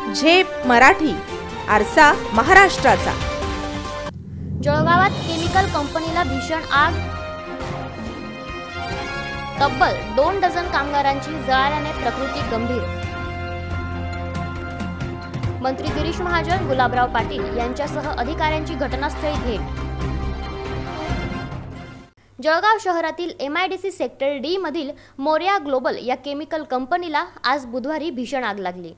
झेप मराठी, आरसा महाराष्ट्राचा। जळगावात केमिकल कंपनीला भीषण आग, तब्बल 2 डझन कामगारांची जळाल्याने प्रकृती गंभीर। मंत्री गिरीश महाजन, गुलाबराव पाटील यांच्यासह अधिकाऱ्यांची घटनास्थळी भेट। जळगाव शहरातील MIDC सेक्टर D मधील मोर्या ग्लोबल या केमिकल कंपनीला आज बुधवारी भीषण आग लागली।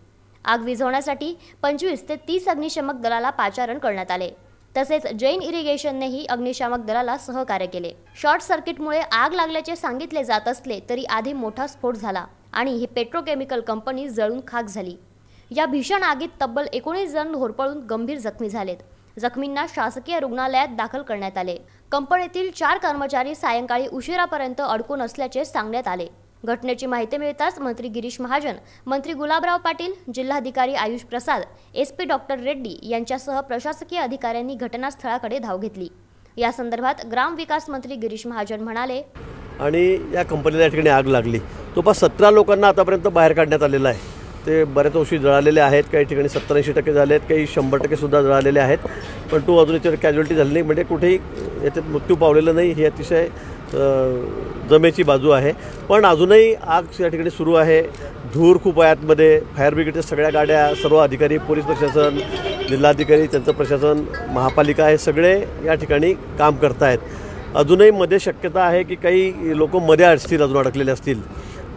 आग विझवण्यासाठी 25 ते 30 अग्निशमक दलाला पाचारण करण्यात आले। तसेच जैन इरिगेशननेही अग्निशामक दलाला सहकार्य केले। शॉर्ट सर्किटमुळे आग लागल्याचे सांगितले जात असले तरी आधी मोठा स्फोट झाला आणि ही पेट्रोकेमिकल कंपनी जळून खाक झाली। या भीषण आगीत तब्बल 19 जण होरपळून गंभीर जखमी झालेत। जखमींना शासकीय रुग्णालयात दाखल करण्यात आले। कंपनीतील 4 कर्मचारी सायंकाळी उशिरापर्यंत अडकून असल्याचे सांगण्यात आले। घटनेची माहिती मिळताच मंत्री गिरीश महाजन, मंत्री गुलाबराव पाटील, जिल्हाधिकारी आयुष प्रसाद, SP डॉक्टर रेड्डी यांच्यासह प्रशासकीय अधिकाऱ्यांनी घटनास्थळाकडे धाव घेतली। या संदर्भात ग्रामविकास मंत्री गिरीश महाजन म्हणाले, आणि या कंपनीला या ठिकाणी आग लागली। जवळपास 17 लोकांना आतापर्यंत बाहेर काढण्यात आलेलं आहे। ते बरेच अंशी जळालेले आहेत, काही ठिकाणी 70-80% झाले आहेत, काही 100% सुद्धा जळालेले आहेत। पण तो अजून याच्यावर कॅज्युअलिटी झाली नाही, म्हणजे कुठेही याच्यात मृत्यू पावलेला नाही। ही अतिशय जमेची बाजू आहे। पण अजूनही आग या ठिकाणी सुरू आहे। धूर खूप आहे आतमध्ये। फायर ब्रिगेडच्या सगळ्या गाड्या, सर्व अधिकारी, पोलीस प्रशासन, जिल्हाधिकारी, त्यांचं प्रशासन, महापालिका हे सगळे या ठिकाणी काम करत आहेत। अजूनही मध्ये शक्यता आहे की काही लोक मध्ये असतील, अजून अडकलेले असतील।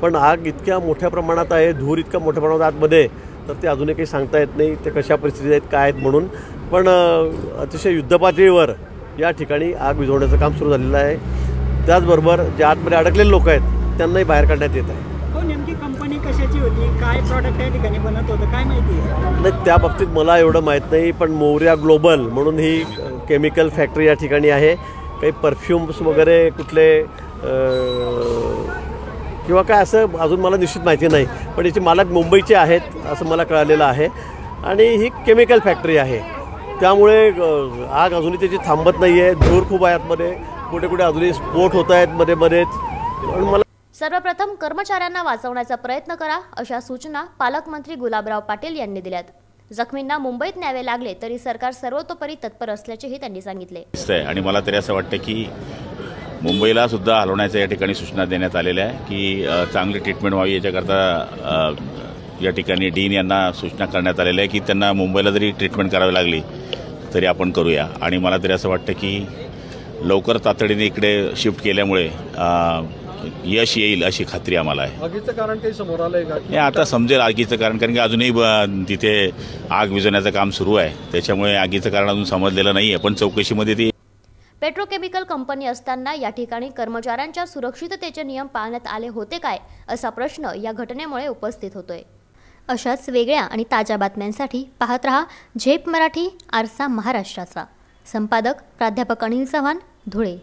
पण आग इतक्या मोठ्या प्रमाणात आहे, धूर इतका मोठ्या प्रमाणात आतमध्ये, तर ते अजूनही काही सांगता येत नाही ते कशा परिस्थितीत आहेत, काय आहेत म्हणून। पण अतिशय युद्धपातळीवर या ठिकाणी आग विझवण्याचं काम सुरू झालेलं आहे। त्याचबरोबर जे आतमध्ये अडकलेले लोक आहेत त्यांनाही बाहेर काढण्यात येत आहे। नेमकी कंपनी कशाची होती, काय प्रॉडक्ट या ठिकाणी बनत होतं, काय माहिती आहे? नाही, त्या बाबतीत मला एवढं माहीत नाही। पण मोर्या ग्लोबल म्हणून ही केमिकल फॅक्टरी या ठिकाणी आहे। काही परफ्यूम्स वगैरे कुठले किंवा काय असं अजून मला निश्चित माहिती नाही। पण याचे मालक मुंबईचे आहेत असं मला कळालेलं आहे। आणि ही केमिकल फॅक्टरी आहे, त्यामुळे आग अजूनही त्याची थांबत नाही आहे। धूर खूप आहे आतमध्ये, कुठे कुठे अजूनही स्फोट होत आहेत मध्ये मध्येच। पण मला सर्वप्रथम कर्मचाऱ्यांना वाचवण्याचा प्रयत्न करा अशा सूचना पालकमंत्री गुलाबराव पाटील यांनी दिल्यात। जखमींना मुंबईत न्यावे लागले तरी सरकार सर्वतोपरी तत्पर असल्याचेही त्यांनी सांगितले। आणि मला तरी असं वाटतं की मुंबईला सुद्धा हलवण्याच्या या ठिकाणी सूचना देण्यात आलेल्या आहे की चांगली ट्रीटमेंट व्हावी याच्याकरता या ठिकाणी डीन यांना सूचना करण्यात आलेल्या आहे की त्यांना मुंबईला जरी ट्रीटमेंट करावी लागली तरी आपण करूया। आणि मला तरी असं वाटतं की लवकर तातडीने इकडे शिफ्ट केल्यामुळे यश येईल अशी खात्री आम्हाला आहे। आगीचं कारण काही समोर आलंय का? हे आता समजेल आगीचं कारण की अजूनही तिथे आग विझवण्याचं काम सुरू आहे, त्याच्यामुळे आगीचं कारण अजून समजलेलं नाही आहे। पण चौकशीमध्ये ती पेट्रोकेमिकल कंपनी असताना या ठिकाणी कर्मचाऱ्यांच्या सुरक्षिततेचे नियम पाळण्यात आले होते काय असा प्रश्न या घटनेमुळे उपस्थित होतोय। अशाच वेगळ्या आणि ताज्या बातम्यांसाठी पाहत रहा झेप मराठी, आरसा महाराष्ट्राचा। संपादक प्राध्यापक अनिल चव्हाण, धुळे।